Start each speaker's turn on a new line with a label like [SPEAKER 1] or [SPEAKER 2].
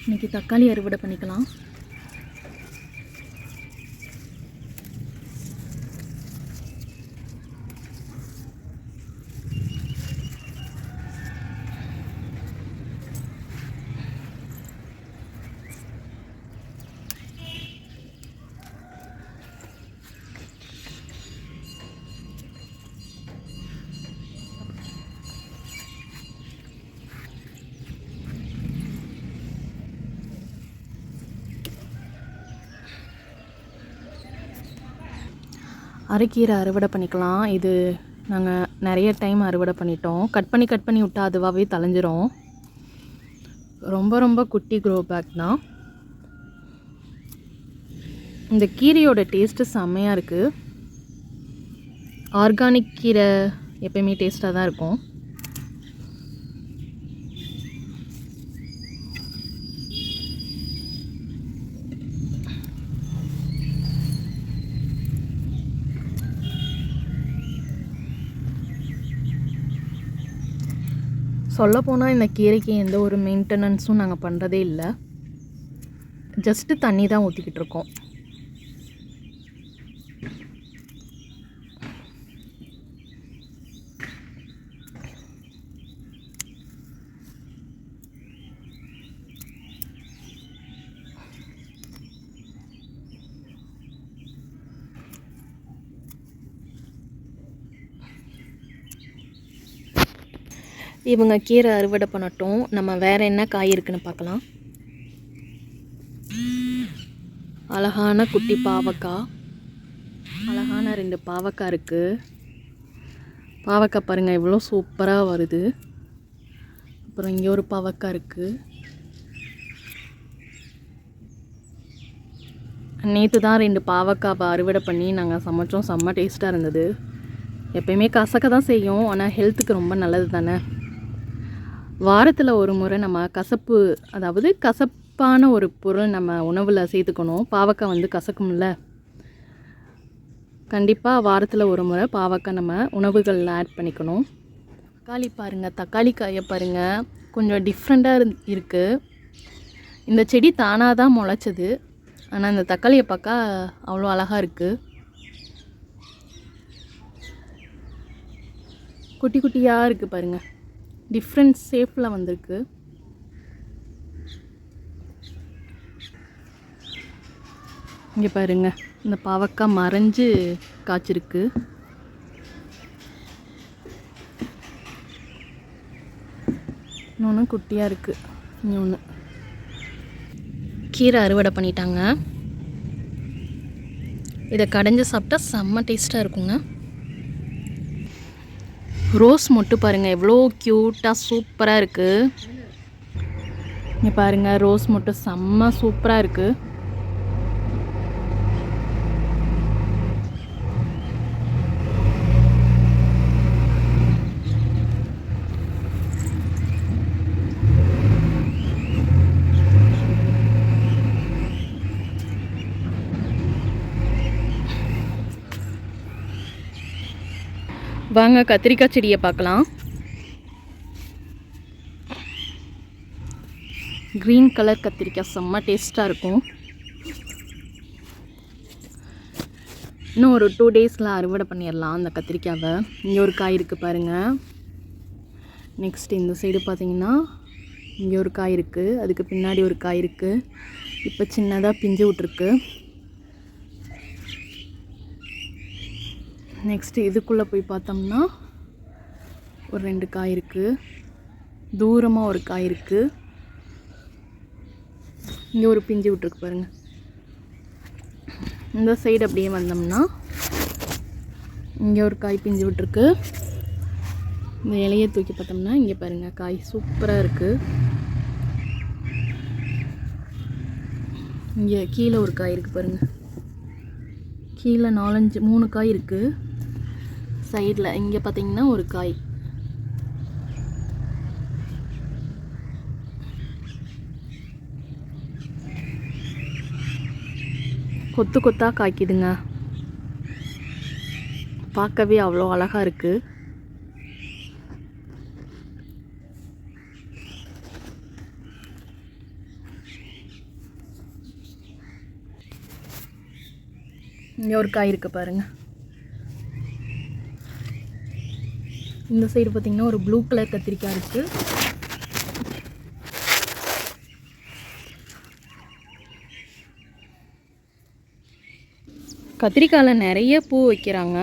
[SPEAKER 1] இன்றைக்கி தக்காளி அறுவடை பண்ணிக்கலாம். அரைக்கீரை அறுவடை பண்ணிக்கலாம். இது நாங்கள் நிறைய டைம் அறுவடை பண்ணிட்டோம். கட் பண்ணி விட்டால் அதுவாகவே தளைஞ்சிரும். ரொம்ப ரொம்ப குட்டி க்ரோ பேக் தான். இந்த கீரையோட டேஸ்ட்டு செம்மையாக இருக்குது. ஆர்கானிக் கீரை எப்பயுமே டேஸ்ட்டாக தான் இருக்கும். சொல்லப்போனால் இந்த கீரைக்கு எந்த ஒரு மெயின்டெனன்ஸும் நாங்கள் பண்ணுறதே இல்லை. ஜஸ்ட்டு தண்ணி தான் ஊற்றிக்கிட்டு இருக்கோம். இவங்க கீரை அறுவடை பண்ணட்டும். நம்ம வேறு என்ன காய் இருக்குன்னு பார்க்கலாம். அழகான குட்டி பாவக்காய், அழகான 2 பாவக்காய் இருக்குது. பாவக்காய் பாருங்கள் எவ்வளோ சூப்பராக வருது. அப்புறம் இங்கே ஒரு பாவக்காய் இருக்குது. நேற்று தான் 2 பாவக்காய் அறுவடை பண்ணி நாங்கள் சமைச்சோம். செம்ம டேஸ்ட்டாக இருந்தது. எப்பயுமே கசக்க தான் செய்யும், ஆனால் ஹெல்த்துக்கு ரொம்ப நல்லது தானே. வாரத்தில் ஒரு முறை நம்ம கசப்பு, அதாவது கசப்பான ஒரு பொருள் நம்ம உணவில் சேர்த்துக்கணும். பாவக்காய் வந்து கசக்கும்ல, கண்டிப்பாக வாரத்தில் ஒரு முறை பாவக்காய் நம்ம உணவுகளில் ஆட் பண்ணிக்கணும். தக்காளி பாருங்கள், தக்காளி காயை பாருங்கள், கொஞ்சம் டிஃப்ரெண்ட்டாக இருக்குது. இந்த செடி தானாக தான் முளைச்சது, ஆனால் இந்த தக்காளியை பார்க்க அவ்வளோ அழகாக இருக்குது. குட்டி குட்டியாக இருக்குது பாருங்கள், டிஃப்ரெண்ட் ஷேப்பில் வந்திருக்கு. இங்கே பாருங்க, இந்த பாவக்காய் மறைஞ்சு காய்ச்சிருக்கு. இன்னொன்று குட்டியாக இருக்குது. இன்னொன்று கீரை அறுவடை பண்ணிட்டாங்க. இதை கடைஞ்சி சாப்பிட்டா செம்ம டேஸ்ட்டாக இருக்குங்க. ரோஸ் மொட்டு பாருங்கள் எவ்வளோ க்யூட்டாக சூப்பராக இருக்குது. இங்கே பாருங்கள், ரோஸ் மொட்டு செம்ம சூப்பராக இருக்குது. வாங்க கத்திரிக்காய் செடியை பார்க்கலாம். க்ரீன் கலர் கத்திரிக்காய் செம்ம டேஸ்ட்டாக இருக்கும். இன்னும் ஒரு 2 டேஸில் அறுவடை பண்ணிடலாம் அந்த கத்திரிக்காவை. இங்கே ஒரு காய் இருக்குது பாருங்கள். நெக்ஸ்ட் இந்த சைடு பார்த்திங்கன்னா இங்கே ஒரு காய் இருக்குது, அதுக்கு பின்னாடி ஒரு காய் இருக்குது. இப்போ சின்னதாக பிஞ்சு விட்ருக்கு. நெக்ஸ்ட்டு இதுக்குள்ளே போய் பார்த்தோம்னா ஒரு 2 காய் இருக்குது. தூரமாக ஒரு காய் இருக்குது. இங்கே ஒரு பிஞ்சு விட்ருக்கு பாருங்கள். இந்த சைடு அப்படியே வந்தோம்னா இங்கே ஒரு காய் பிஞ்சு விட்ருக்கு. இந்த இலையை தூக்கி பார்த்தோம்னா இங்கே பாருங்கள், காய் சூப்பராக இருக்குது. இங்கே கீழே ஒரு காய் இருக்குது பாருங்கள். கீழே 3 காய் இருக்குது. சைடில் இங்கே பார்த்தீங்கன்னா ஒரு காய். கொத்து கொத்தாக காய்க்குதுங்க. பார்க்கவே அவ்வளோ அழகாக இருக்குது. இங்கே ஒரு காய் இருக்குது பாருங்கள். இந்த சைடு பார்த்திங்கன்னா ஒரு ப்ளூ கலர் கத்திரிக்காய் இருக்குது. கத்திரிக்காயில் நிறைய பூ வைக்கிறாங்க.